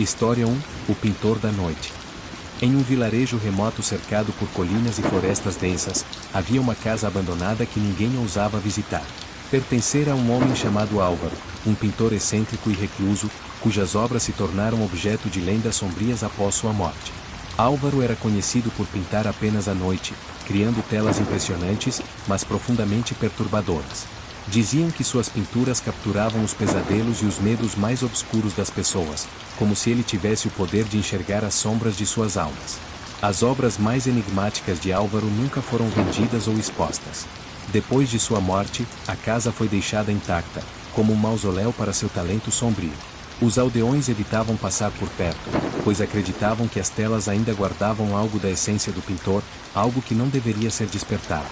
História 1: O Pintor da Noite. Em um vilarejo remoto cercado por colinas e florestas densas, havia uma casa abandonada que ninguém ousava visitar. Pertencera a um homem chamado Álvaro, um pintor excêntrico e recluso, cujas obras se tornaram objeto de lendas sombrias após sua morte. Álvaro era conhecido por pintar apenas à noite, criando telas impressionantes, mas profundamente perturbadoras. Diziam que suas pinturas capturavam os pesadelos e os medos mais obscuros das pessoas, como se ele tivesse o poder de enxergar as sombras de suas almas. As obras mais enigmáticas de Álvaro nunca foram vendidas ou expostas. Depois de sua morte, a casa foi deixada intacta, como um mausoléu para seu talento sombrio. Os aldeões evitavam passar por perto, pois acreditavam que as telas ainda guardavam algo da essência do pintor, algo que não deveria ser despertado.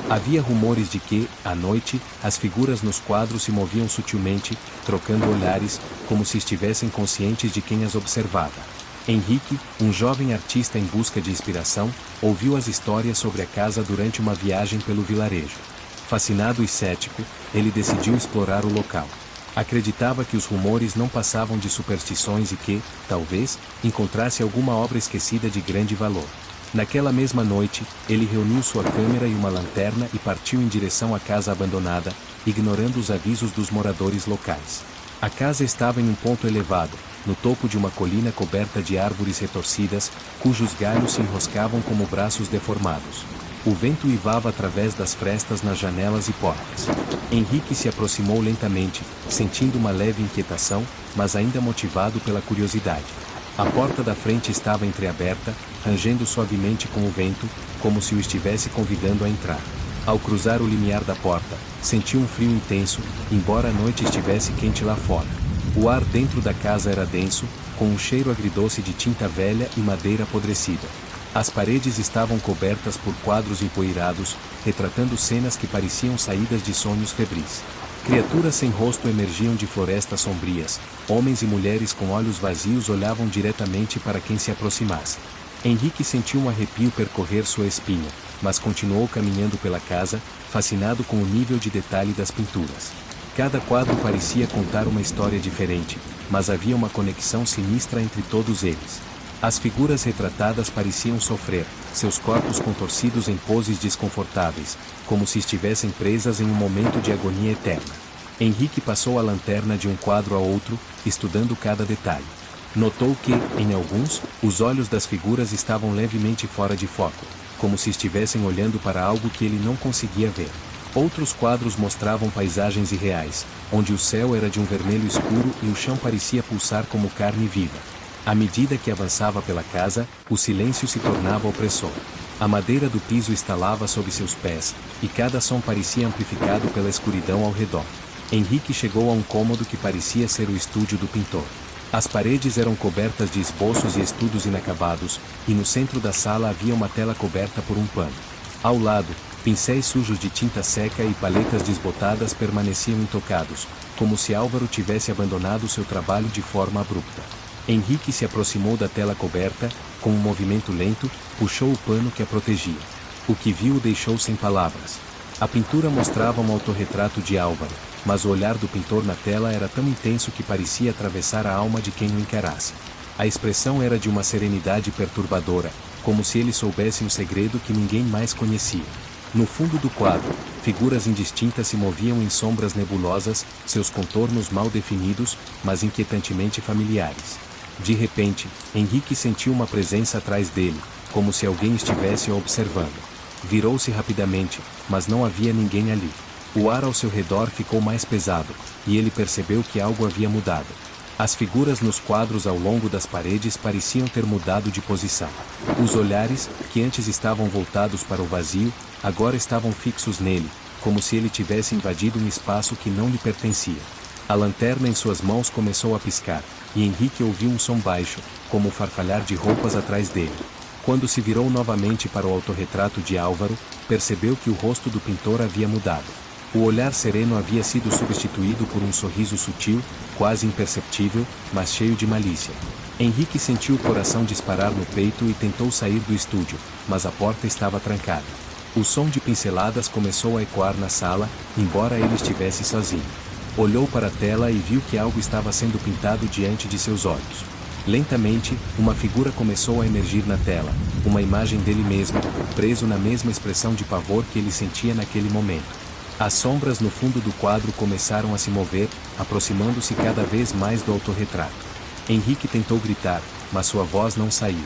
Havia rumores de que, à noite, as figuras nos quadros se moviam sutilmente, trocando olhares, como se estivessem conscientes de quem as observava. Henrique, um jovem artista em busca de inspiração, ouviu as histórias sobre a casa durante uma viagem pelo vilarejo. Fascinado e cético, ele decidiu explorar o local. Acreditava que os rumores não passavam de superstições e que, talvez, encontrasse alguma obra esquecida de grande valor. Naquela mesma noite, ele reuniu sua câmera e uma lanterna e partiu em direção à casa abandonada, ignorando os avisos dos moradores locais. A casa estava em um ponto elevado, no topo de uma colina coberta de árvores retorcidas, cujos galhos se enroscavam como braços deformados. O vento uivava através das frestas nas janelas e portas. Henrique se aproximou lentamente, sentindo uma leve inquietação, mas ainda motivado pela curiosidade. A porta da frente estava entreaberta, rangendo suavemente com o vento, como se o estivesse convidando a entrar. Ao cruzar o limiar da porta, sentiu um frio intenso, embora a noite estivesse quente lá fora. O ar dentro da casa era denso, com um cheiro agridoce de tinta velha e madeira apodrecida. As paredes estavam cobertas por quadros empoeirados, retratando cenas que pareciam saídas de sonhos febris. Criaturas sem rosto emergiam de florestas sombrias, homens e mulheres com olhos vazios olhavam diretamente para quem se aproximasse. Henrique sentiu um arrepio percorrer sua espinha, mas continuou caminhando pela casa, fascinado com o nível de detalhe das pinturas. Cada quadro parecia contar uma história diferente, mas havia uma conexão sinistra entre todos eles. As figuras retratadas pareciam sofrer, seus corpos contorcidos em poses desconfortáveis, como se estivessem presas em um momento de agonia eterna. Henrique passou a lanterna de um quadro a outro, estudando cada detalhe. Notou que, em alguns, os olhos das figuras estavam levemente fora de foco, como se estivessem olhando para algo que ele não conseguia ver. Outros quadros mostravam paisagens irreais, onde o céu era de um vermelho escuro e o chão parecia pulsar como carne viva. À medida que avançava pela casa, o silêncio se tornava opressor. A madeira do piso estalava sob seus pés, e cada som parecia amplificado pela escuridão ao redor. Henrique chegou a um cômodo que parecia ser o estúdio do pintor. As paredes eram cobertas de esboços e estudos inacabados, e no centro da sala havia uma tela coberta por um pano. Ao lado, pincéis sujos de tinta seca e paletas desbotadas permaneciam intocados, como se Álvaro tivesse abandonado seu trabalho de forma abrupta. Henrique se aproximou da tela coberta, com um movimento lento, puxou o pano que a protegia. O que viu o deixou sem palavras. A pintura mostrava um autorretrato de Álvaro, mas o olhar do pintor na tela era tão intenso que parecia atravessar a alma de quem o encarasse. A expressão era de uma serenidade perturbadora, como se ele soubesse um segredo que ninguém mais conhecia. No fundo do quadro, figuras indistintas se moviam em sombras nebulosas, seus contornos mal definidos, mas inquietantemente familiares. De repente, Henrique sentiu uma presença atrás dele, como se alguém estivesse o observando. Virou-se rapidamente, mas não havia ninguém ali. O ar ao seu redor ficou mais pesado, e ele percebeu que algo havia mudado. As figuras nos quadros ao longo das paredes pareciam ter mudado de posição. Os olhares, que antes estavam voltados para o vazio, agora estavam fixos nele, como se ele tivesse invadido um espaço que não lhe pertencia. A lanterna em suas mãos começou a piscar, e Henrique ouviu um som baixo, como o farfalhar de roupas atrás dele. Quando se virou novamente para o autorretrato de Álvaro, percebeu que o rosto do pintor havia mudado. O olhar sereno havia sido substituído por um sorriso sutil, quase imperceptível, mas cheio de malícia. Henrique sentiu o coração disparar no peito e tentou sair do estúdio, mas a porta estava trancada. O som de pinceladas começou a ecoar na sala, embora ele estivesse sozinho. Olhou para a tela e viu que algo estava sendo pintado diante de seus olhos. Lentamente, uma figura começou a emergir na tela, uma imagem dele mesmo, preso na mesma expressão de pavor que ele sentia naquele momento. As sombras no fundo do quadro começaram a se mover, aproximando-se cada vez mais do autorretrato. Henrique tentou gritar, mas sua voz não saiu.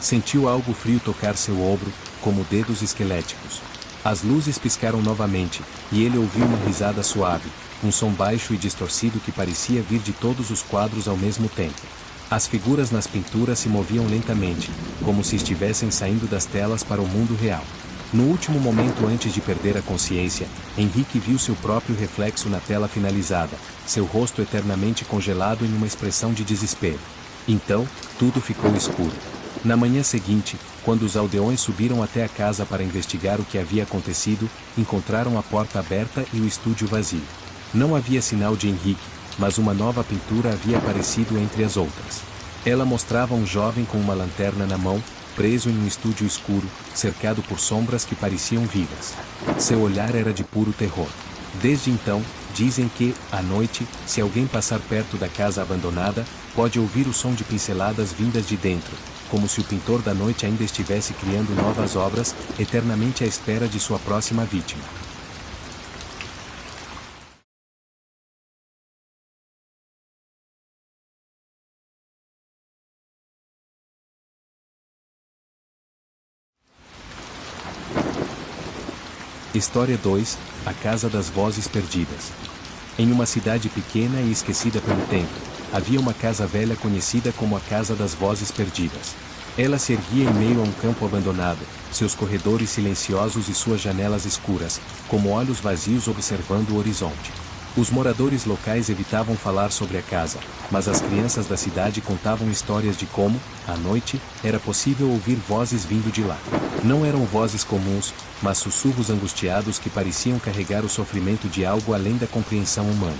Sentiu algo frio tocar seu ombro, como dedos esqueléticos. As luzes piscaram novamente, e ele ouviu uma risada suave, um som baixo e distorcido que parecia vir de todos os quadros ao mesmo tempo. As figuras nas pinturas se moviam lentamente, como se estivessem saindo das telas para o mundo real. No último momento antes de perder a consciência, Henrique viu seu próprio reflexo na tela finalizada, seu rosto eternamente congelado em uma expressão de desespero. Então, tudo ficou escuro. Na manhã seguinte, quando os aldeões subiram até a casa para investigar o que havia acontecido, encontraram a porta aberta e o estúdio vazio. Não havia sinal de Henrique, mas uma nova pintura havia aparecido entre as outras. Ela mostrava um jovem com uma lanterna na mão, preso em um estúdio escuro, cercado por sombras que pareciam vivas. Seu olhar era de puro terror. Desde então, dizem que, à noite, se alguém passar perto da casa abandonada, pode ouvir o som de pinceladas vindas de dentro, como se o pintor da noite ainda estivesse criando novas obras, eternamente à espera de sua próxima vítima. História 2, A Casa das Vozes Perdidas. Em uma cidade pequena e esquecida pelo tempo, havia uma casa velha conhecida como a Casa das Vozes Perdidas. Ela se erguia em meio a um campo abandonado, seus corredores silenciosos e suas janelas escuras, como olhos vazios observando o horizonte. Os moradores locais evitavam falar sobre a casa, mas as crianças da cidade contavam histórias de como, à noite, era possível ouvir vozes vindo de lá. Não eram vozes comuns, mas sussurros angustiados que pareciam carregar o sofrimento de algo além da compreensão humana.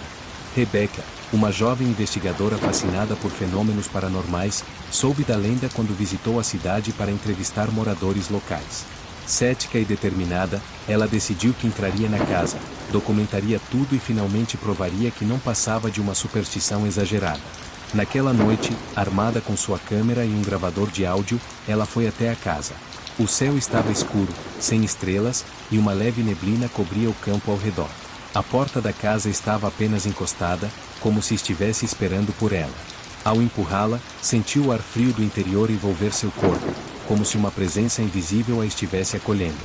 Rebecca, uma jovem investigadora fascinada por fenômenos paranormais, soube da lenda quando visitou a cidade para entrevistar moradores locais. Cética e determinada, ela decidiu que entraria na casa, documentaria tudo e finalmente provaria que não passava de uma superstição exagerada. Naquela noite, armada com sua câmera e um gravador de áudio, ela foi até a casa. O céu estava escuro, sem estrelas, e uma leve neblina cobria o campo ao redor. A porta da casa estava apenas encostada, como se estivesse esperando por ela. Ao empurrá-la, sentiu o ar frio do interior envolver seu corpo, como se uma presença invisível a estivesse acolhendo.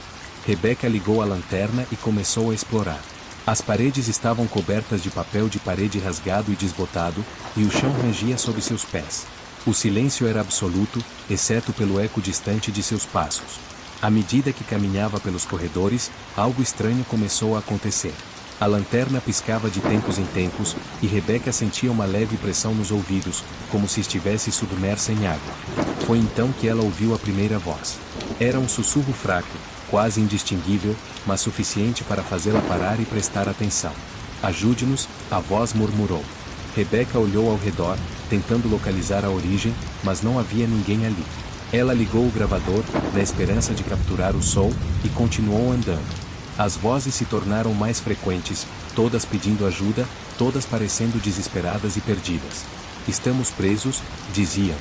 Rebecca ligou a lanterna e começou a explorar. As paredes estavam cobertas de papel de parede rasgado e desbotado, e o chão rangia sob seus pés. O silêncio era absoluto, exceto pelo eco distante de seus passos. À medida que caminhava pelos corredores, algo estranho começou a acontecer. A lanterna piscava de tempos em tempos, e Rebecca sentia uma leve pressão nos ouvidos, como se estivesse submersa em água. Foi então que ela ouviu a primeira voz. Era um sussurro fraco, quase indistinguível, mas suficiente para fazê-la parar e prestar atenção. "Ajude-nos", a voz murmurou. Rebecca olhou ao redor, tentando localizar a origem, mas não havia ninguém ali. Ela ligou o gravador, na esperança de capturar o som, e continuou andando. As vozes se tornaram mais frequentes, todas pedindo ajuda, todas parecendo desesperadas e perdidas. "Estamos presos", diziam.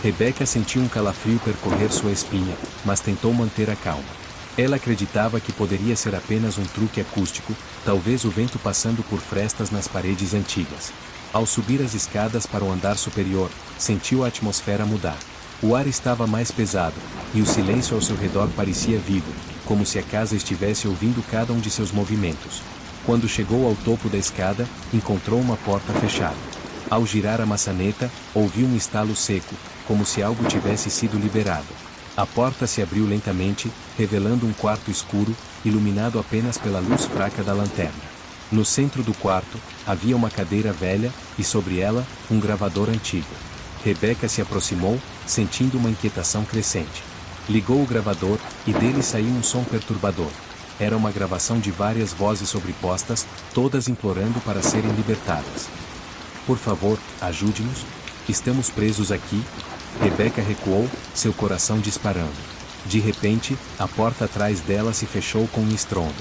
Rebecca sentiu um calafrio percorrer sua espinha, mas tentou manter a calma. Ela acreditava que poderia ser apenas um truque acústico, talvez o vento passando por frestas nas paredes antigas. Ao subir as escadas para o andar superior, sentiu a atmosfera mudar. O ar estava mais pesado, e o silêncio ao seu redor parecia vivo, como se a casa estivesse ouvindo cada um de seus movimentos. Quando chegou ao topo da escada, encontrou uma porta fechada. Ao girar a maçaneta, ouviu um estalo seco, como se algo tivesse sido liberado. A porta se abriu lentamente, revelando um quarto escuro, iluminado apenas pela luz fraca da lanterna. No centro do quarto, havia uma cadeira velha, e sobre ela, um gravador antigo. Rebecca se aproximou, sentindo uma inquietação crescente. Ligou o gravador, e dele saiu um som perturbador. Era uma gravação de várias vozes sobrepostas, todas implorando para serem libertadas. "Por favor, ajude-nos. Estamos presos aqui." Rebecca recuou, seu coração disparando. De repente, a porta atrás dela se fechou com um estrondo.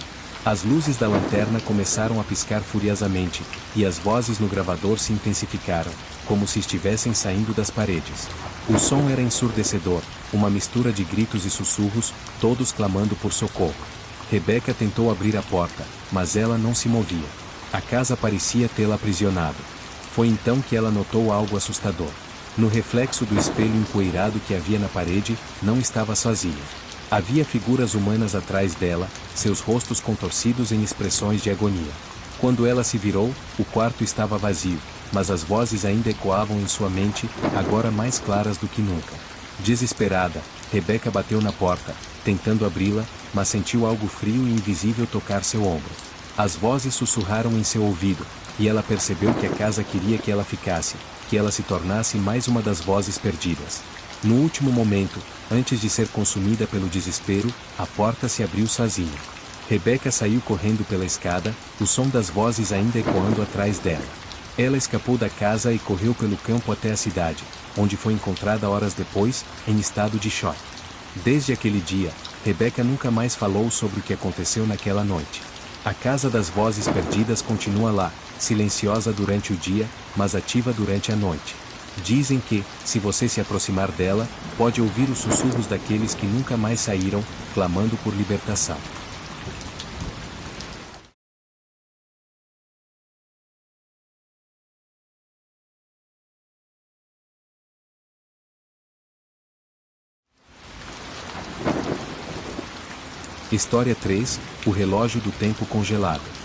As luzes da lanterna começaram a piscar furiosamente, e as vozes no gravador se intensificaram, como se estivessem saindo das paredes. O som era ensurdecedor, uma mistura de gritos e sussurros, todos clamando por socorro. Rebeca tentou abrir a porta, mas ela não se movia. A casa parecia tê-la aprisionado. Foi então que ela notou algo assustador. No reflexo do espelho empoeirado que havia na parede, não estava sozinha. Havia figuras humanas atrás dela, seus rostos contorcidos em expressões de agonia. Quando ela se virou, o quarto estava vazio, mas as vozes ainda ecoavam em sua mente, agora mais claras do que nunca. Desesperada, Rebeca bateu na porta, tentando abri-la, mas sentiu algo frio e invisível tocar seu ombro. As vozes sussurraram em seu ouvido, e ela percebeu que a casa queria que ela ficasse, que ela se tornasse mais uma das vozes perdidas. No último momento, antes de ser consumida pelo desespero, a porta se abriu sozinha. Rebeca saiu correndo pela escada, o som das vozes ainda ecoando atrás dela. Ela escapou da casa e correu pelo campo até a cidade, onde foi encontrada horas depois, em estado de choque. Desde aquele dia, Rebeca nunca mais falou sobre o que aconteceu naquela noite. A casa das vozes perdidas continua lá, silenciosa durante o dia, mas ativa durante a noite. Dizem que, se você se aproximar dela, pode ouvir os sussurros daqueles que nunca mais saíram, clamando por libertação. História 3: O relógio do tempo congelado.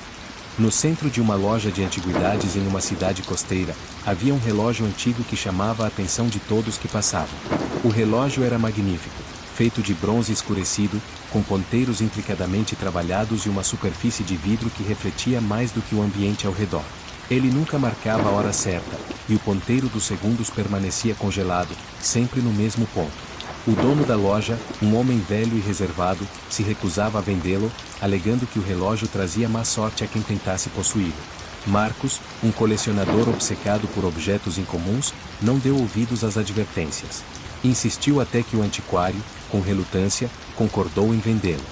No centro de uma loja de antiguidades em uma cidade costeira, havia um relógio antigo que chamava a atenção de todos que passavam. O relógio era magnífico, feito de bronze escurecido, com ponteiros intricadamente trabalhados e uma superfície de vidro que refletia mais do que o ambiente ao redor. Ele nunca marcava a hora certa, e o ponteiro dos segundos permanecia congelado, sempre no mesmo ponto. O dono da loja, um homem velho e reservado, se recusava a vendê-lo, alegando que o relógio trazia má sorte a quem tentasse possuí-lo. Marcos, um colecionador obcecado por objetos incomuns, não deu ouvidos às advertências. Insistiu até que o antiquário, com relutância, concordou em vendê-lo.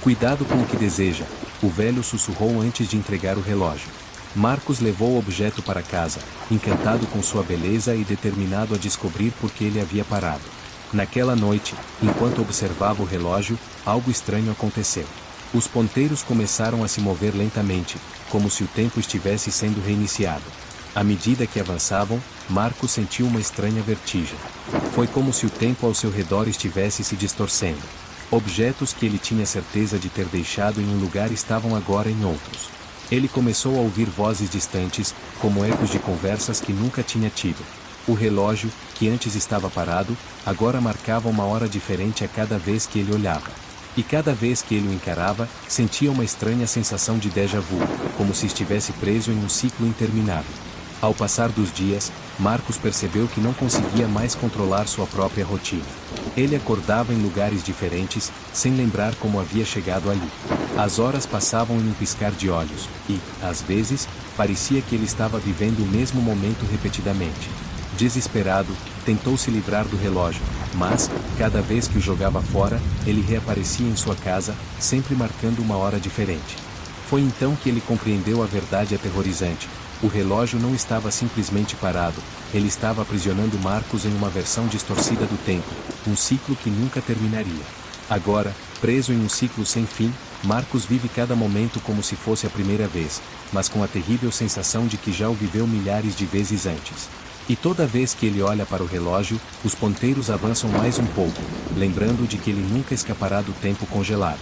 Cuidado com o que deseja, o velho sussurrou antes de entregar o relógio. Marcos levou o objeto para casa, encantado com sua beleza e determinado a descobrir por que ele havia parado. Naquela noite, enquanto observava o relógio, algo estranho aconteceu. Os ponteiros começaram a se mover lentamente, como se o tempo estivesse sendo reiniciado. À medida que avançavam, Marcos sentiu uma estranha vertigem. Foi como se o tempo ao seu redor estivesse se distorcendo. Objetos que ele tinha certeza de ter deixado em um lugar estavam agora em outros. Ele começou a ouvir vozes distantes, como ecos de conversas que nunca tinha tido. O relógio, que antes estava parado, agora marcava uma hora diferente a cada vez que ele olhava. E cada vez que ele o encarava, sentia uma estranha sensação de déjà vu, como se estivesse preso em um ciclo interminável. Ao passar dos dias, Marcos percebeu que não conseguia mais controlar sua própria rotina. Ele acordava em lugares diferentes, sem lembrar como havia chegado ali. As horas passavam em um piscar de olhos, e, às vezes, parecia que ele estava vivendo o mesmo momento repetidamente. Desesperado, tentou se livrar do relógio, mas, cada vez que o jogava fora, ele reaparecia em sua casa, sempre marcando uma hora diferente. Foi então que ele compreendeu a verdade aterrorizante. O relógio não estava simplesmente parado, ele estava aprisionando Marcos em uma versão distorcida do tempo, um ciclo que nunca terminaria. Agora, preso em um ciclo sem fim, Marcos vive cada momento como se fosse a primeira vez, mas com a terrível sensação de que já o viveu milhares de vezes antes. E toda vez que ele olha para o relógio, os ponteiros avançam mais um pouco, lembrando de que ele nunca escapará do tempo congelado.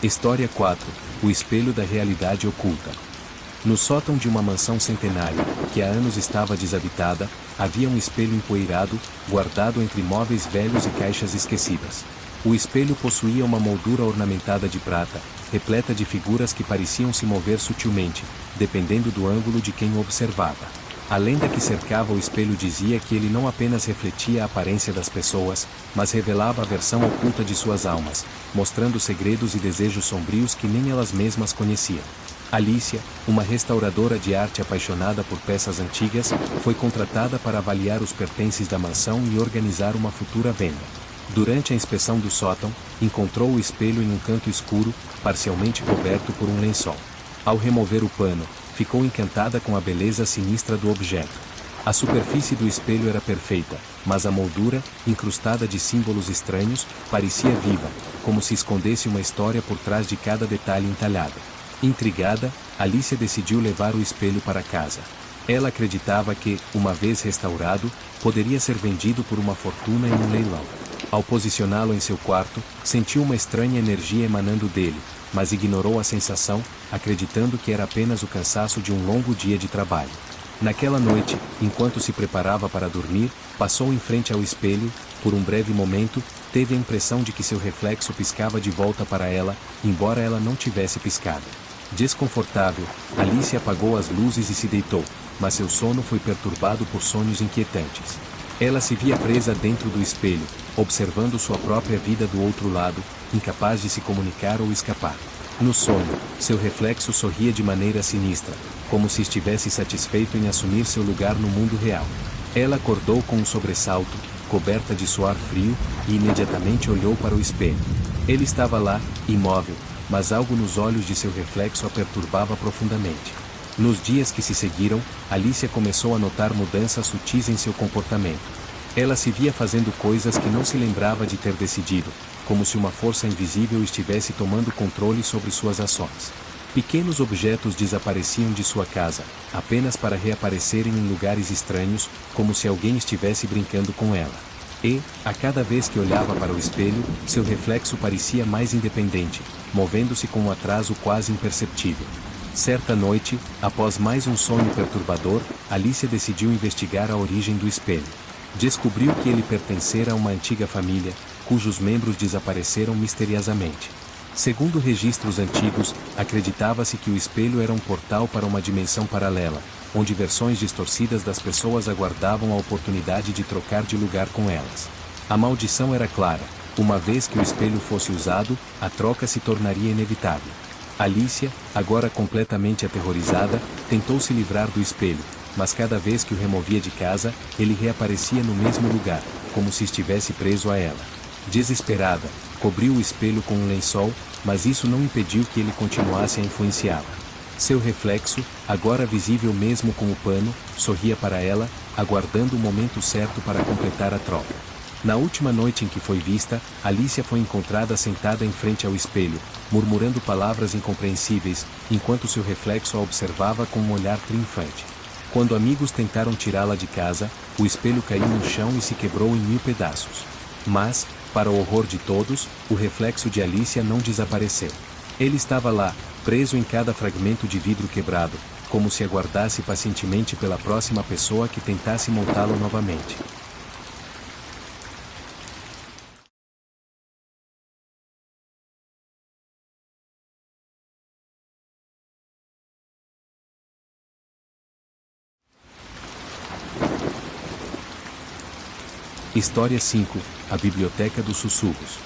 História 4: O espelho da realidade oculta. No sótão de uma mansão centenária, que há anos estava desabitada, havia um espelho empoeirado, guardado entre móveis velhos e caixas esquecidas. O espelho possuía uma moldura ornamentada de prata, repleta de figuras que pareciam se mover sutilmente, dependendo do ângulo de quem o observava. A lenda que cercava o espelho dizia que ele não apenas refletia a aparência das pessoas, mas revelava a versão oculta de suas almas, mostrando segredos e desejos sombrios que nem elas mesmas conheciam. Alicia, uma restauradora de arte apaixonada por peças antigas, foi contratada para avaliar os pertences da mansão e organizar uma futura venda. Durante a inspeção do sótão, encontrou o espelho em um canto escuro, parcialmente coberto por um lençol. Ao remover o pano, ficou encantada com a beleza sinistra do objeto. A superfície do espelho era perfeita, mas a moldura, incrustada de símbolos estranhos, parecia viva, como se escondesse uma história por trás de cada detalhe entalhado. Intrigada, Alicia decidiu levar o espelho para casa. Ela acreditava que, uma vez restaurado, poderia ser vendido por uma fortuna em um leilão. Ao posicioná-lo em seu quarto, sentiu uma estranha energia emanando dele, mas ignorou a sensação, acreditando que era apenas o cansaço de um longo dia de trabalho. Naquela noite, enquanto se preparava para dormir, passou em frente ao espelho. Por um breve momento, teve a impressão de que seu reflexo piscava de volta para ela, embora ela não tivesse piscado. Desconfortável, Alice apagou as luzes e se deitou, mas seu sono foi perturbado por sonhos inquietantes. Ela se via presa dentro do espelho, observando sua própria vida do outro lado, incapaz de se comunicar ou escapar. No sonho, seu reflexo sorria de maneira sinistra, como se estivesse satisfeito em assumir seu lugar no mundo real. Ela acordou com um sobressalto, coberta de suor frio, e imediatamente olhou para o espelho. Ele estava lá, imóvel, mas algo nos olhos de seu reflexo a perturbava profundamente. Nos dias que se seguiram, Alicia começou a notar mudanças sutis em seu comportamento. Ela se via fazendo coisas que não se lembrava de ter decidido, como se uma força invisível estivesse tomando controle sobre suas ações. Pequenos objetos desapareciam de sua casa, apenas para reaparecerem em lugares estranhos, como se alguém estivesse brincando com ela. E, a cada vez que olhava para o espelho, seu reflexo parecia mais independente, movendo-se com um atraso quase imperceptível. Certa noite, após mais um sonho perturbador, Alicia decidiu investigar a origem do espelho. Descobriu que ele pertencera a uma antiga família, cujos membros desapareceram misteriosamente. Segundo registros antigos, acreditava-se que o espelho era um portal para uma dimensão paralela, onde versões distorcidas das pessoas aguardavam a oportunidade de trocar de lugar com elas. A maldição era clara: uma vez que o espelho fosse usado, a troca se tornaria inevitável. Alicia, agora completamente aterrorizada, tentou se livrar do espelho, mas cada vez que o removia de casa, ele reaparecia no mesmo lugar, como se estivesse preso a ela. Desesperada, cobriu o espelho com um lençol, mas isso não impediu que ele continuasse a influenciá-la. Seu reflexo, agora visível mesmo com o pano, sorria para ela, aguardando o momento certo para completar a troca. Na última noite em que foi vista, Alicia foi encontrada sentada em frente ao espelho, murmurando palavras incompreensíveis, enquanto seu reflexo a observava com um olhar triunfante. Quando amigos tentaram tirá-la de casa, o espelho caiu no chão e se quebrou em 1000 pedaços. Mas, para o horror de todos, o reflexo de Alicia não desapareceu. Ele estava lá, preso em cada fragmento de vidro quebrado, como se aguardasse pacientemente pela próxima pessoa que tentasse montá-lo novamente. História 5. A Biblioteca dos Sussurros.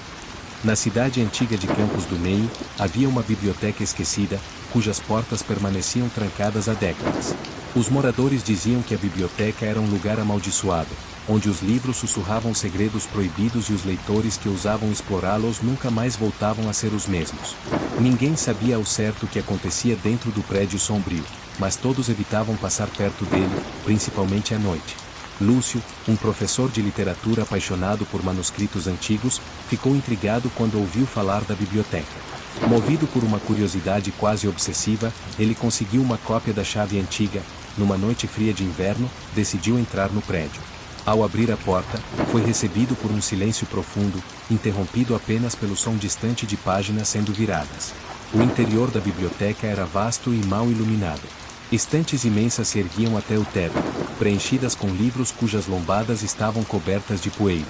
Na cidade antiga de Campos do Meio, havia uma biblioteca esquecida, cujas portas permaneciam trancadas há décadas. Os moradores diziam que a biblioteca era um lugar amaldiçoado, onde os livros sussurravam segredos proibidos e os leitores que ousavam explorá-los nunca mais voltavam a ser os mesmos. Ninguém sabia ao certo o que acontecia dentro do prédio sombrio, mas todos evitavam passar perto dele, principalmente à noite. Lúcio, um professor de literatura apaixonado por manuscritos antigos, ficou intrigado quando ouviu falar da biblioteca. Movido por uma curiosidade quase obsessiva, ele conseguiu uma cópia da chave antiga. Numa noite fria de inverno, decidiu entrar no prédio. Ao abrir a porta, foi recebido por um silêncio profundo, interrompido apenas pelo som distante de páginas sendo viradas. O interior da biblioteca era vasto e mal iluminado. Estantes imensas se erguiam até o teto, preenchidas com livros cujas lombadas estavam cobertas de poeira.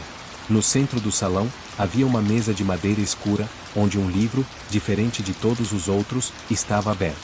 No centro do salão, havia uma mesa de madeira escura, onde um livro, diferente de todos os outros, estava aberto.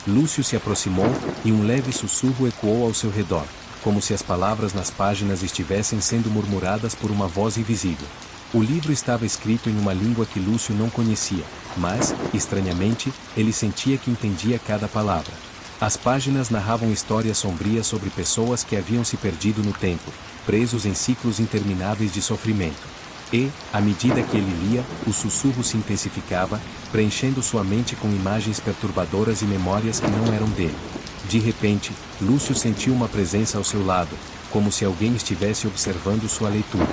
Lúcio se aproximou, e um leve sussurro ecoou ao seu redor, como se as palavras nas páginas estivessem sendo murmuradas por uma voz invisível. O livro estava escrito em uma língua que Lúcio não conhecia, mas, estranhamente, ele sentia que entendia cada palavra. As páginas narravam histórias sombrias sobre pessoas que haviam se perdido no tempo, presos em ciclos intermináveis de sofrimento. E, à medida que ele lia, o sussurro se intensificava, preenchendo sua mente com imagens perturbadoras e memórias que não eram dele. De repente, Lúcio sentiu uma presença ao seu lado, como se alguém estivesse observando sua leitura.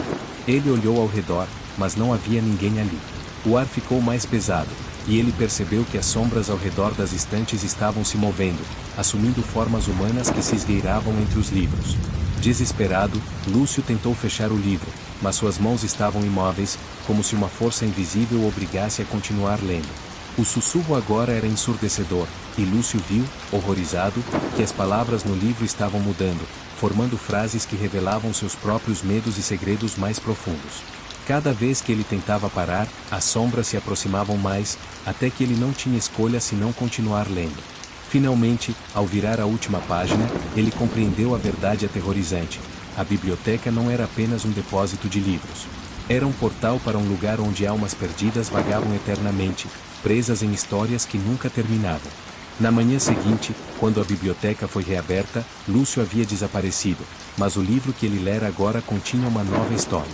Ele olhou ao redor, mas não havia ninguém ali. O ar ficou mais pesado, e ele percebeu que as sombras ao redor das estantes estavam se movendo, assumindo formas humanas que se esgueiravam entre os livros. Desesperado, Lúcio tentou fechar o livro, mas suas mãos estavam imóveis, como se uma força invisível o obrigasse a continuar lendo. O sussurro agora era ensurdecedor, e Lúcio viu, horrorizado, que as palavras no livro estavam mudando, formando frases que revelavam seus próprios medos e segredos mais profundos. Cada vez que ele tentava parar, as sombras se aproximavam mais, até que ele não tinha escolha senão continuar lendo. Finalmente, ao virar a última página, ele compreendeu a verdade aterrorizante. A biblioteca não era apenas um depósito de livros. Era um portal para um lugar onde almas perdidas vagavam eternamente, presas em histórias que nunca terminavam. Na manhã seguinte, quando a biblioteca foi reaberta, Lúcio havia desaparecido, mas o livro que ele lera agora continha uma nova história.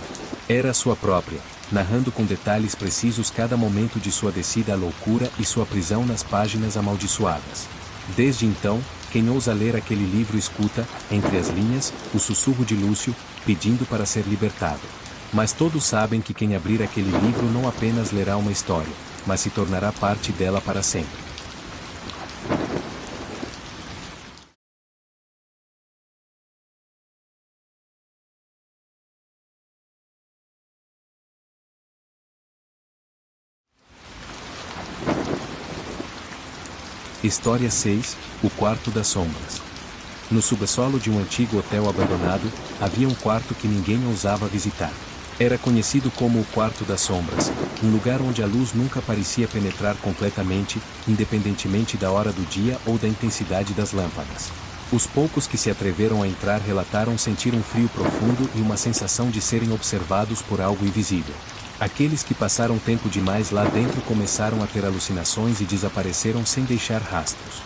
Era a sua própria, narrando com detalhes precisos cada momento de sua descida à loucura e sua prisão nas páginas amaldiçoadas. Desde então, quem ousa ler aquele livro escuta, entre as linhas, o sussurro de Lúcio, pedindo para ser libertado. Mas todos sabem que quem abrir aquele livro não apenas lerá uma história, mas se tornará parte dela para sempre. História 6, O Quarto das Sombras. No subsolo de um antigo hotel abandonado, havia um quarto que ninguém ousava visitar. Era conhecido como o Quarto das Sombras, um lugar onde a luz nunca parecia penetrar completamente, independentemente da hora do dia ou da intensidade das lâmpadas. Os poucos que se atreveram a entrar relataram sentir um frio profundo e uma sensação de serem observados por algo invisível. Aqueles que passaram tempo demais lá dentro começaram a ter alucinações e desapareceram sem deixar rastros.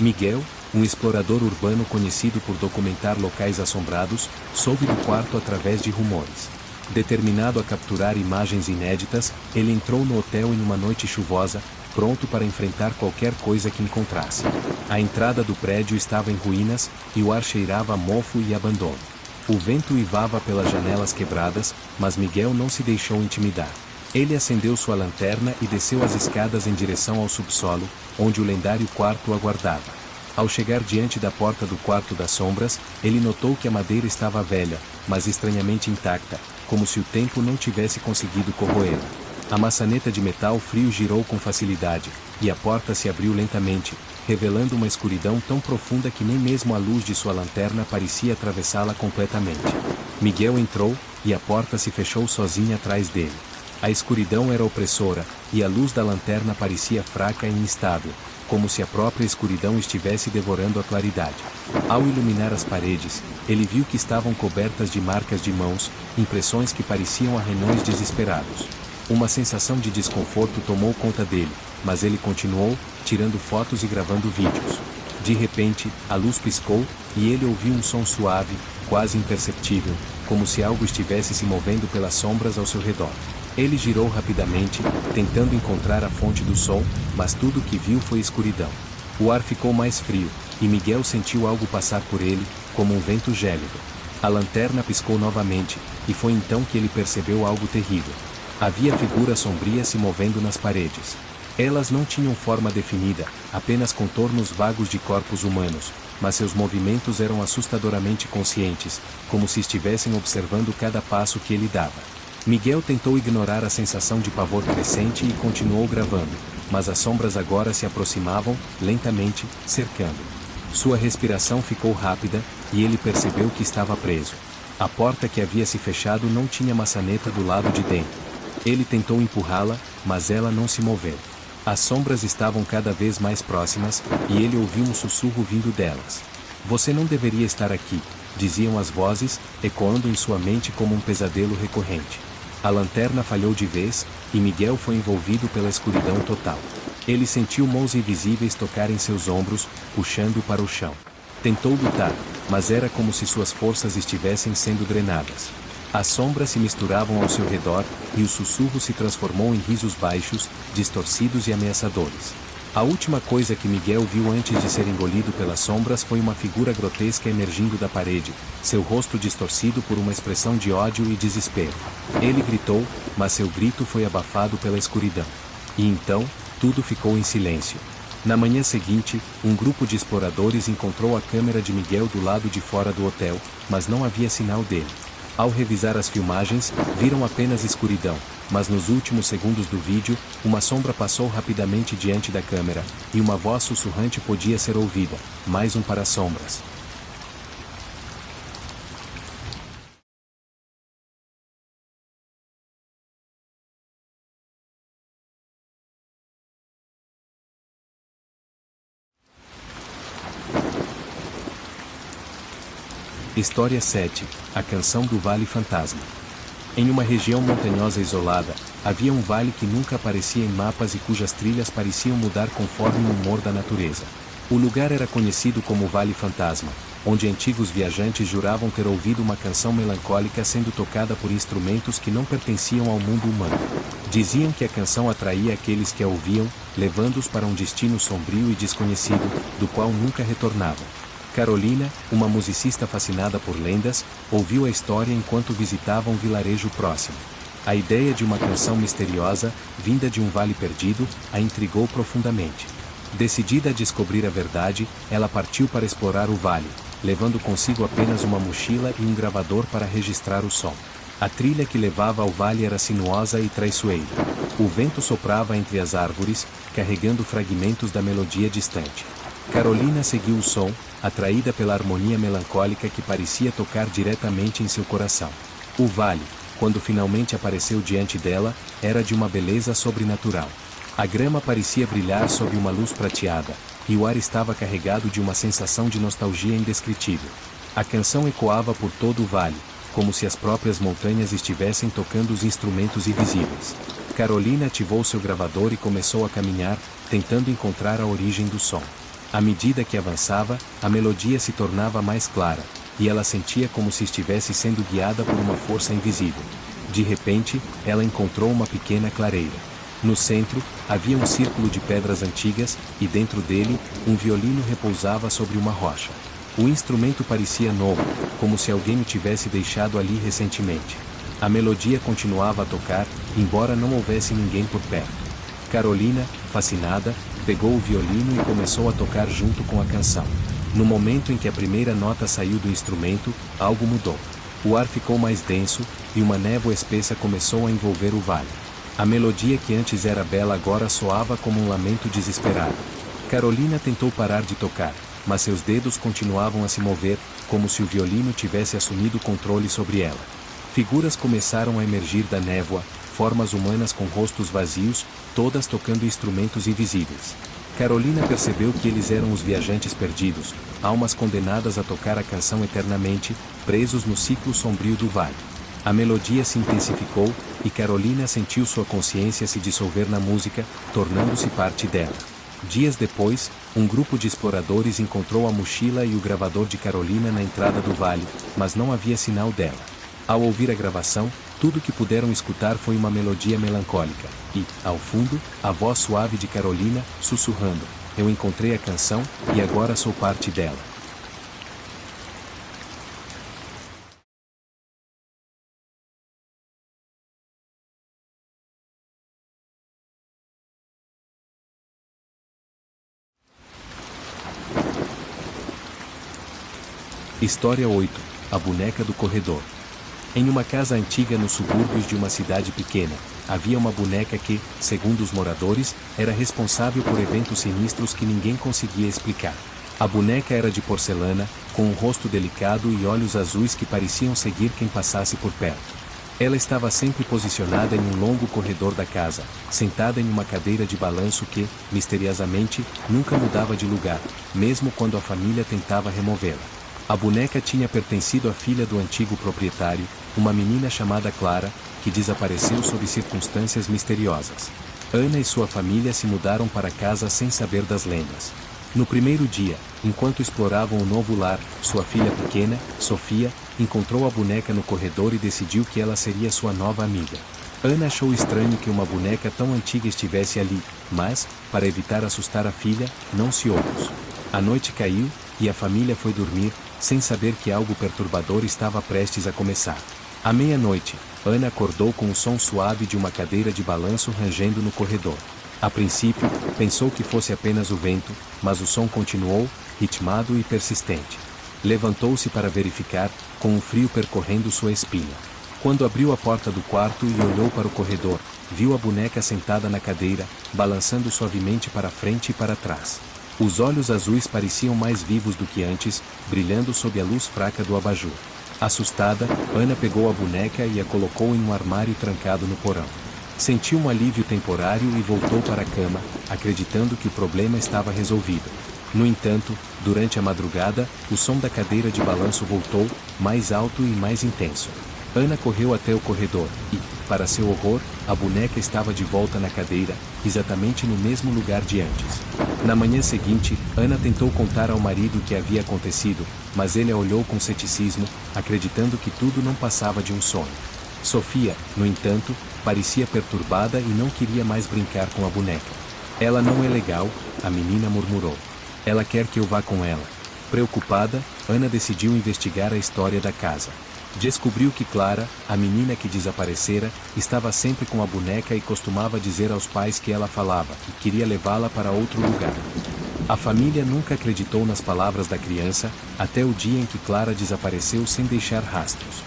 Miguel, um explorador urbano conhecido por documentar locais assombrados, soube do quarto através de rumores. Determinado a capturar imagens inéditas, ele entrou no hotel em uma noite chuvosa, pronto para enfrentar qualquer coisa que encontrasse. A entrada do prédio estava em ruínas, e o ar cheirava a mofo e abandono. O vento uivava pelas janelas quebradas, mas Miguel não se deixou intimidar. Ele acendeu sua lanterna e desceu as escadas em direção ao subsolo, onde o lendário quarto aguardava. Ao chegar diante da porta do Quarto das Sombras, ele notou que a madeira estava velha, mas estranhamente intacta, como se o tempo não tivesse conseguido corroê-la. A maçaneta de metal frio girou com facilidade, e a porta se abriu lentamente, revelando uma escuridão tão profunda que nem mesmo a luz de sua lanterna parecia atravessá-la completamente. Miguel entrou, e a porta se fechou sozinha atrás dele. A escuridão era opressora, e a luz da lanterna parecia fraca e instável, como se a própria escuridão estivesse devorando a claridade. Ao iluminar as paredes, ele viu que estavam cobertas de marcas de mãos, impressões que pareciam arranhões desesperados. Uma sensação de desconforto tomou conta dele, mas ele continuou, tirando fotos e gravando vídeos. De repente, a luz piscou, e ele ouviu um som suave, quase imperceptível, como se algo estivesse se movendo pelas sombras ao seu redor. Ele girou rapidamente, tentando encontrar a fonte do som, mas tudo o que viu foi escuridão. O ar ficou mais frio, e Miguel sentiu algo passar por ele, como um vento gélido. A lanterna piscou novamente, e foi então que ele percebeu algo terrível. Havia figuras sombrias se movendo nas paredes. Elas não tinham forma definida, apenas contornos vagos de corpos humanos, mas seus movimentos eram assustadoramente conscientes, como se estivessem observando cada passo que ele dava. Miguel tentou ignorar a sensação de pavor crescente e continuou gravando, mas as sombras agora se aproximavam, lentamente, cercando. Sua respiração ficou rápida, e ele percebeu que estava preso. A porta que havia se fechado não tinha maçaneta do lado de dentro. Ele tentou empurrá-la, mas ela não se moveu. As sombras estavam cada vez mais próximas, e ele ouviu um sussurro vindo delas. "Você não deveria estar aqui", diziam as vozes, ecoando em sua mente como um pesadelo recorrente. A lanterna falhou de vez, e Miguel foi envolvido pela escuridão total. Ele sentiu mãos invisíveis tocarem seus ombros, puxando-o para o chão. Tentou lutar, mas era como se suas forças estivessem sendo drenadas. As sombras se misturavam ao seu redor, e o sussurro se transformou em risos baixos, distorcidos e ameaçadores. A última coisa que Miguel viu antes de ser engolido pelas sombras foi uma figura grotesca emergindo da parede, seu rosto distorcido por uma expressão de ódio e desespero. Ele gritou, mas seu grito foi abafado pela escuridão. E então, tudo ficou em silêncio. Na manhã seguinte, um grupo de exploradores encontrou a câmera de Miguel do lado de fora do hotel, mas não havia sinal dele. Ao revisar as filmagens, viram apenas escuridão, mas nos últimos segundos do vídeo, uma sombra passou rapidamente diante da câmera, e uma voz sussurrante podia ser ouvida: mais um para as sombras. História 7. A Canção do Vale Fantasma. Em uma região montanhosa isolada, havia um vale que nunca aparecia em mapas e cujas trilhas pareciam mudar conforme o humor da natureza. O lugar era conhecido como Vale Fantasma, onde antigos viajantes juravam ter ouvido uma canção melancólica sendo tocada por instrumentos que não pertenciam ao mundo humano. Diziam que a canção atraía aqueles que a ouviam, levando-os para um destino sombrio e desconhecido, do qual nunca retornavam. Carolina, uma musicista fascinada por lendas, ouviu a história enquanto visitava um vilarejo próximo. A ideia de uma canção misteriosa, vinda de um vale perdido, a intrigou profundamente. Decidida a descobrir a verdade, ela partiu para explorar o vale, levando consigo apenas uma mochila e um gravador para registrar o som. A trilha que levava ao vale era sinuosa e traiçoeira. O vento soprava entre as árvores, carregando fragmentos da melodia distante. Carolina seguiu o som, atraída pela harmonia melancólica que parecia tocar diretamente em seu coração. O vale, quando finalmente apareceu diante dela, era de uma beleza sobrenatural. A grama parecia brilhar sob uma luz prateada, e o ar estava carregado de uma sensação de nostalgia indescritível. A canção ecoava por todo o vale, como se as próprias montanhas estivessem tocando os instrumentos invisíveis. Carolina ativou seu gravador e começou a caminhar, tentando encontrar a origem do som. À medida que avançava, a melodia se tornava mais clara, e ela sentia como se estivesse sendo guiada por uma força invisível. De repente, ela encontrou uma pequena clareira. No centro, havia um círculo de pedras antigas, e dentro dele, um violino repousava sobre uma rocha. O instrumento parecia novo, como se alguém o tivesse deixado ali recentemente. A melodia continuava a tocar, embora não houvesse ninguém por perto. Carolina, fascinada, pegou o violino e começou a tocar junto com a canção. No momento em que a primeira nota saiu do instrumento, algo mudou. O ar ficou mais denso, e uma névoa espessa começou a envolver o vale. A melodia que antes era bela agora soava como um lamento desesperado. Carolina tentou parar de tocar, mas seus dedos continuavam a se mover, como se o violino tivesse assumido o controle sobre ela. Figuras começaram a emergir da névoa, formas humanas com rostos vazios, todas tocando instrumentos invisíveis. Carolina percebeu que eles eram os viajantes perdidos, almas condenadas a tocar a canção eternamente, presos no ciclo sombrio do vale. A melodia se intensificou, e Carolina sentiu sua consciência se dissolver na música, tornando-se parte dela. Dias depois, um grupo de exploradores encontrou a mochila e o gravador de Carolina na entrada do vale, mas não havia sinal dela. Ao ouvir a gravação, tudo que puderam escutar foi uma melodia melancólica, e, ao fundo, a voz suave de Carolina, sussurrando: "Eu encontrei a canção, e agora sou parte dela." História 8. A boneca do corredor. Em uma casa antiga nos subúrbios de uma cidade pequena, havia uma boneca que, segundo os moradores, era responsável por eventos sinistros que ninguém conseguia explicar. A boneca era de porcelana, com um rosto delicado e olhos azuis que pareciam seguir quem passasse por perto. Ela estava sempre posicionada em um longo corredor da casa, sentada em uma cadeira de balanço que, misteriosamente, nunca mudava de lugar, mesmo quando a família tentava removê-la. A boneca tinha pertencido à filha do antigo proprietário, uma menina chamada Clara, que desapareceu sob circunstâncias misteriosas. Ana e sua família se mudaram para casa sem saber das lendas. No primeiro dia, enquanto exploravam o novo lar, sua filha pequena, Sofia, encontrou a boneca no corredor e decidiu que ela seria sua nova amiga. Ana achou estranho que uma boneca tão antiga estivesse ali, mas, para evitar assustar a filha, não se opôs. A noite caiu, e a família foi dormir, sem saber que algo perturbador estava prestes a começar. À meia-noite, Ana acordou com o som suave de uma cadeira de balanço rangendo no corredor. A princípio, pensou que fosse apenas o vento, mas o som continuou, ritmado e persistente. Levantou-se para verificar, com o frio percorrendo sua espinha. Quando abriu a porta do quarto e olhou para o corredor, viu a boneca sentada na cadeira, balançando suavemente para frente e para trás. Os olhos azuis pareciam mais vivos do que antes, brilhando sob a luz fraca do abajur. Assustada, Ana pegou a boneca e a colocou em um armário trancado no porão. Sentiu um alívio temporário e voltou para a cama, acreditando que o problema estava resolvido. No entanto, durante a madrugada, o som da cadeira de balanço voltou, mais alto e mais intenso. Ana correu até o corredor e, para seu horror, a boneca estava de volta na cadeira, exatamente no mesmo lugar de antes. Na manhã seguinte, Ana tentou contar ao marido o que havia acontecido, mas ele a olhou com ceticismo, acreditando que tudo não passava de um sonho. Sofia, no entanto, parecia perturbada e não queria mais brincar com a boneca. Ela não é legal, a menina murmurou. Ela quer que eu vá com ela. Preocupada, Ana decidiu investigar a história da casa. Descobriu que Clara, a menina que desaparecera, estava sempre com a boneca e costumava dizer aos pais que ela falava e queria levá-la para outro lugar. A família nunca acreditou nas palavras da criança, até o dia em que Clara desapareceu sem deixar rastros.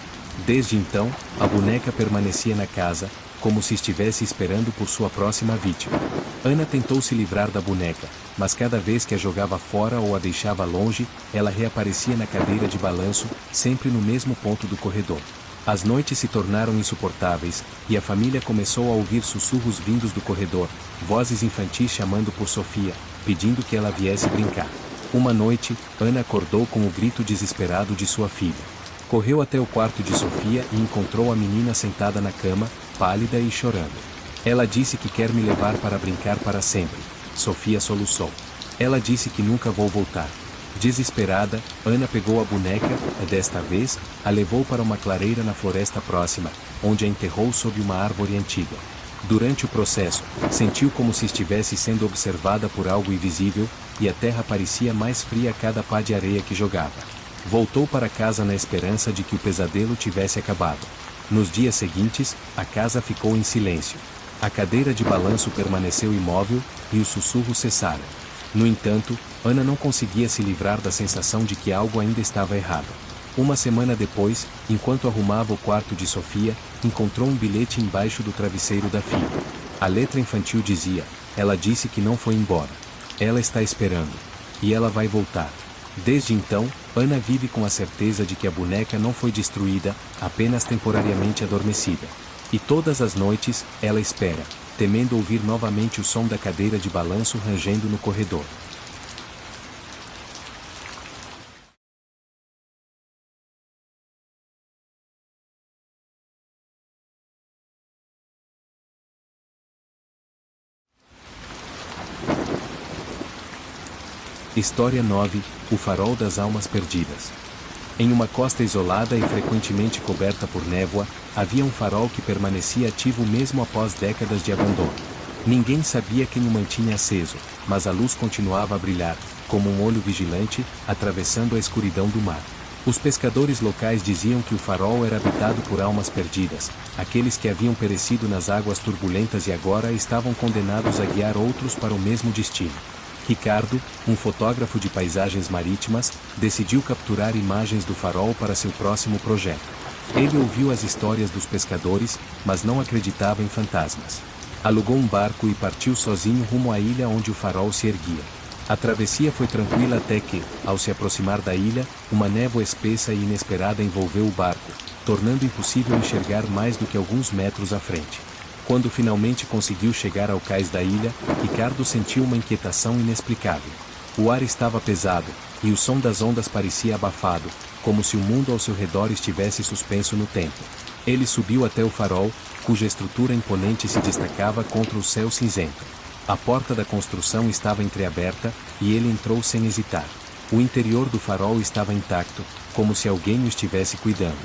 Desde então, a boneca permanecia na casa, como se estivesse esperando por sua próxima vítima. Ana tentou se livrar da boneca, mas cada vez que a jogava fora ou a deixava longe, ela reaparecia na cadeira de balanço, sempre no mesmo ponto do corredor. As noites se tornaram insuportáveis, e a família começou a ouvir sussurros vindos do corredor, vozes infantis chamando por Sofia, pedindo que ela viesse brincar. Uma noite, Ana acordou com o grito desesperado de sua filha. Correu até o quarto de Sofia e encontrou a menina sentada na cama, pálida e chorando. Ela disse que quer me levar para brincar para sempre. Sofia soluçou. Ela disse que nunca vou voltar. Desesperada, Ana pegou a boneca e, desta vez, a levou para uma clareira na floresta próxima, onde a enterrou sob uma árvore antiga. Durante o processo, sentiu como se estivesse sendo observada por algo invisível, e a terra parecia mais fria a cada pá de areia que jogava. Voltou para casa na esperança de que o pesadelo tivesse acabado. Nos dias seguintes, a casa ficou em silêncio. A cadeira de balanço permaneceu imóvel, e os sussurros cessaram. No entanto, Ana não conseguia se livrar da sensação de que algo ainda estava errado. Uma semana depois, enquanto arrumava o quarto de Sofia, encontrou um bilhete embaixo do travesseiro da filha. A letra infantil dizia: "Ela disse que não foi embora. Ela está esperando. E ela vai voltar." Desde então, Ana vive com a certeza de que a boneca não foi destruída, apenas temporariamente adormecida. E todas as noites, ela espera, temendo ouvir novamente o som da cadeira de balanço rangendo no corredor. História 9: O Farol das Almas Perdidas. Em uma costa isolada e frequentemente coberta por névoa, havia um farol que permanecia ativo mesmo após décadas de abandono. Ninguém sabia quem o mantinha aceso, mas a luz continuava a brilhar, como um olho vigilante, atravessando a escuridão do mar. Os pescadores locais diziam que o farol era habitado por almas perdidas, aqueles que haviam perecido nas águas turbulentas e agora estavam condenados a guiar outros para o mesmo destino. Ricardo, um fotógrafo de paisagens marítimas, decidiu capturar imagens do farol para seu próximo projeto. Ele ouviu as histórias dos pescadores, mas não acreditava em fantasmas. Alugou um barco e partiu sozinho rumo à ilha onde o farol se erguia. A travessia foi tranquila até que, ao se aproximar da ilha, uma névoa espessa e inesperada envolveu o barco, tornando impossível enxergar mais do que alguns metros à frente. Quando finalmente conseguiu chegar ao cais da ilha, Ricardo sentiu uma inquietação inexplicável. O ar estava pesado, e o som das ondas parecia abafado, como se o mundo ao seu redor estivesse suspenso no tempo. Ele subiu até o farol, cuja estrutura imponente se destacava contra o céu cinzento. A porta da construção estava entreaberta, e ele entrou sem hesitar. O interior do farol estava intacto, como se alguém o estivesse cuidando.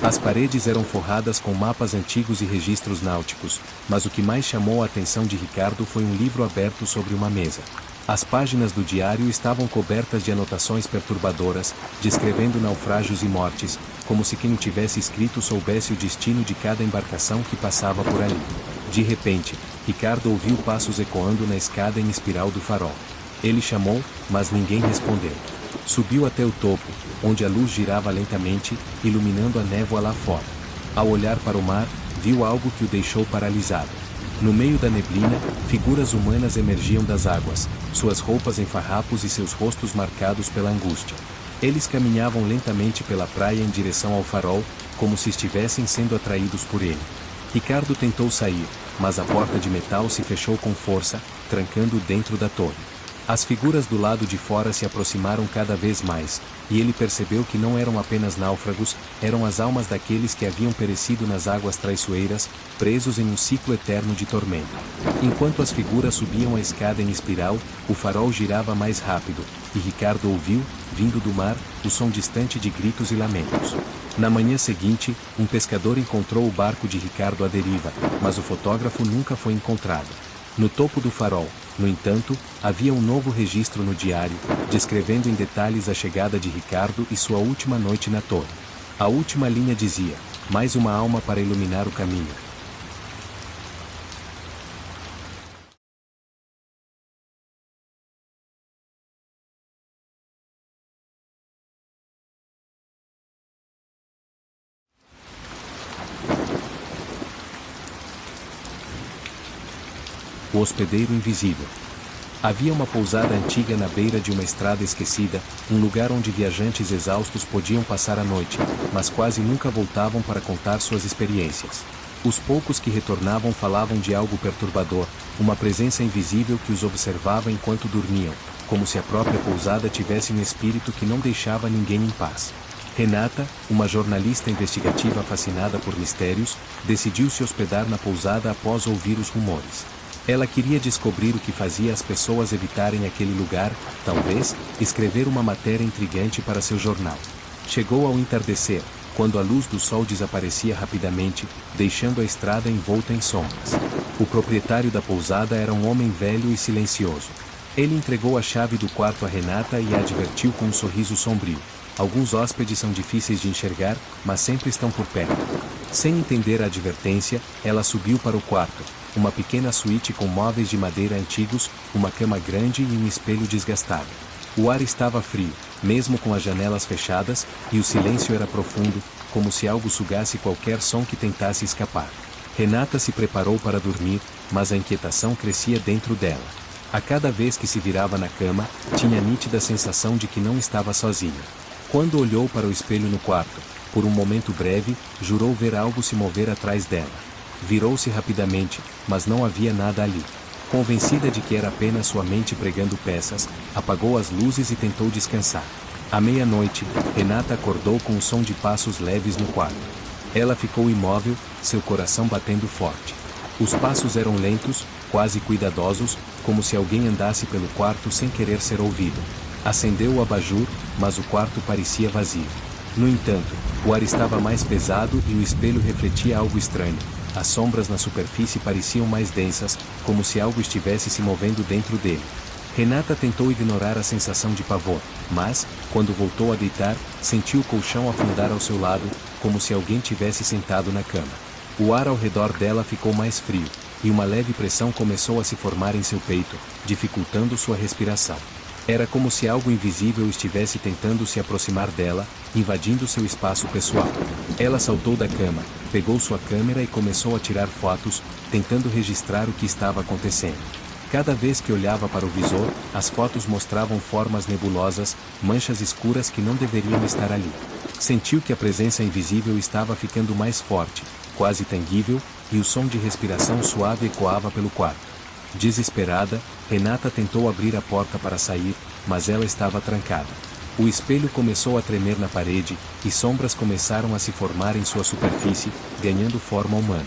As paredes eram forradas com mapas antigos e registros náuticos, mas o que mais chamou a atenção de Ricardo foi um livro aberto sobre uma mesa. As páginas do diário estavam cobertas de anotações perturbadoras, descrevendo naufrágios e mortes, como se quem o tivesse escrito soubesse o destino de cada embarcação que passava por ali. De repente, Ricardo ouviu passos ecoando na escada em espiral do farol. Ele chamou, mas ninguém respondeu. Subiu até o topo, onde a luz girava lentamente, iluminando a névoa lá fora. Ao olhar para o mar, viu algo que o deixou paralisado. No meio da neblina, figuras humanas emergiam das águas, suas roupas em farrapos e seus rostos marcados pela angústia. Eles caminhavam lentamente pela praia em direção ao farol, como se estivessem sendo atraídos por ele. Ricardo tentou sair, mas a porta de metal se fechou com força, trancando-o dentro da torre. As figuras do lado de fora se aproximaram cada vez mais, e ele percebeu que não eram apenas náufragos, eram as almas daqueles que haviam perecido nas águas traiçoeiras, presos em um ciclo eterno de tormento. Enquanto as figuras subiam a escada em espiral, o farol girava mais rápido, e Ricardo ouviu, vindo do mar, o som distante de gritos e lamentos. Na manhã seguinte, um pescador encontrou o barco de Ricardo à deriva, mas o fotógrafo nunca foi encontrado. No topo do farol, no entanto, havia um novo registro no diário, descrevendo em detalhes a chegada de Ricardo e sua última noite na torre. A última linha dizia: mais uma alma para iluminar o caminho. O hospedeiro invisível. Havia uma pousada antiga na beira de uma estrada esquecida, um lugar onde viajantes exaustos podiam passar a noite, mas quase nunca voltavam para contar suas experiências. Os poucos que retornavam falavam de algo perturbador, uma presença invisível que os observava enquanto dormiam, como se a própria pousada tivesse um espírito que não deixava ninguém em paz. Renata, uma jornalista investigativa fascinada por mistérios, decidiu se hospedar na pousada após ouvir os rumores. Ela queria descobrir o que fazia as pessoas evitarem aquele lugar, talvez, escrever uma matéria intrigante para seu jornal. Chegou ao entardecer, quando a luz do sol desaparecia rapidamente, deixando a estrada envolta em sombras. O proprietário da pousada era um homem velho e silencioso. Ele entregou a chave do quarto a Renata e a advertiu com um sorriso sombrio: alguns hóspedes são difíceis de enxergar, mas sempre estão por perto. Sem entender a advertência, ela subiu para o quarto. Uma pequena suíte com móveis de madeira antigos, uma cama grande e um espelho desgastado. O ar estava frio, mesmo com as janelas fechadas, e o silêncio era profundo, como se algo sugasse qualquer som que tentasse escapar. Renata se preparou para dormir, mas a inquietação crescia dentro dela. A cada vez que se virava na cama, tinha a nítida sensação de que não estava sozinha. Quando olhou para o espelho no quarto, por um momento breve, jurou ver algo se mover atrás dela. Virou-se rapidamente, mas não havia nada ali. Convencida de que era apenas sua mente pregando peças, apagou as luzes e tentou descansar. À meia-noite, Renata acordou com o som de passos leves no quarto. Ela ficou imóvel, seu coração batendo forte. Os passos eram lentos, quase cuidadosos, como se alguém andasse pelo quarto sem querer ser ouvido. Acendeu o abajur, mas o quarto parecia vazio. No entanto, o ar estava mais pesado e o espelho refletia algo estranho. As sombras na superfície pareciam mais densas, como se algo estivesse se movendo dentro dele. Renata tentou ignorar a sensação de pavor, mas, quando voltou a deitar, sentiu o colchão afundar ao seu lado, como se alguém tivesse sentado na cama. O ar ao redor dela ficou mais frio, e uma leve pressão começou a se formar em seu peito, dificultando sua respiração. Era como se algo invisível estivesse tentando se aproximar dela, invadindo seu espaço pessoal. Ela saltou da cama, pegou sua câmera e começou a tirar fotos, tentando registrar o que estava acontecendo. Cada vez que olhava para o visor, as fotos mostravam formas nebulosas, manchas escuras que não deveriam estar ali. Sentiu que a presença invisível estava ficando mais forte, quase tangível, e o som de respiração suave ecoava pelo quarto. Desesperada, Renata tentou abrir a porta para sair, mas ela estava trancada. O espelho começou a tremer na parede, e sombras começaram a se formar em sua superfície, ganhando forma humana.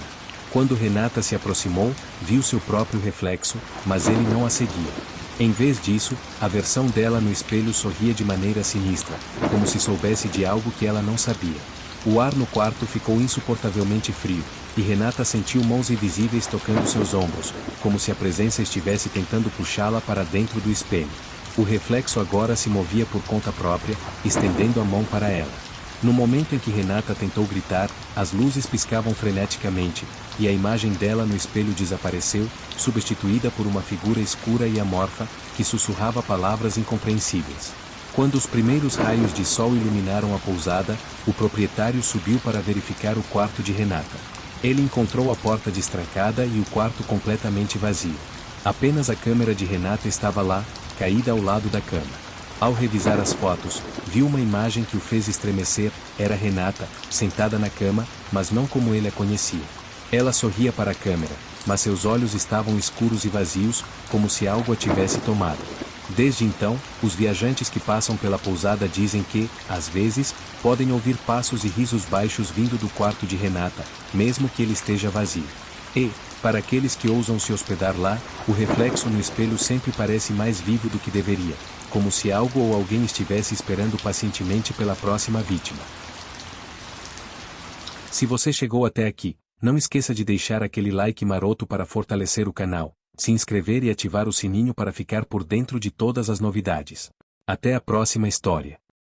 Quando Renata se aproximou, viu seu próprio reflexo, mas ele não a seguia. Em vez disso, a versão dela no espelho sorria de maneira sinistra, como se soubesse de algo que ela não sabia. O ar no quarto ficou insuportavelmente frio, e Renata sentiu mãos invisíveis tocando seus ombros, como se a presença estivesse tentando puxá-la para dentro do espelho. O reflexo agora se movia por conta própria, estendendo a mão para ela. No momento em que Renata tentou gritar, as luzes piscavam freneticamente, e a imagem dela no espelho desapareceu, substituída por uma figura escura e amorfa, que sussurrava palavras incompreensíveis. Quando os primeiros raios de sol iluminaram a pousada, o proprietário subiu para verificar o quarto de Renata. Ele encontrou a porta destrancada e o quarto completamente vazio. Apenas a câmera de Renata estava lá, caída ao lado da cama. Ao revisar as fotos, viu uma imagem que o fez estremecer. Era Renata, sentada na cama, mas não como ele a conhecia. Ela sorria para a câmera, mas seus olhos estavam escuros e vazios, como se algo a tivesse tomado. Desde então, os viajantes que passam pela pousada dizem que, às vezes, podem ouvir passos e risos baixos vindo do quarto de Renata, mesmo que ele esteja vazio. E, para aqueles que ousam se hospedar lá, o reflexo no espelho sempre parece mais vivo do que deveria, como se algo ou alguém estivesse esperando pacientemente pela próxima vítima. Se você chegou até aqui, não esqueça de deixar aquele like maroto para fortalecer o canal, se inscrever e ativar o sininho para ficar por dentro de todas as novidades. Até a próxima história.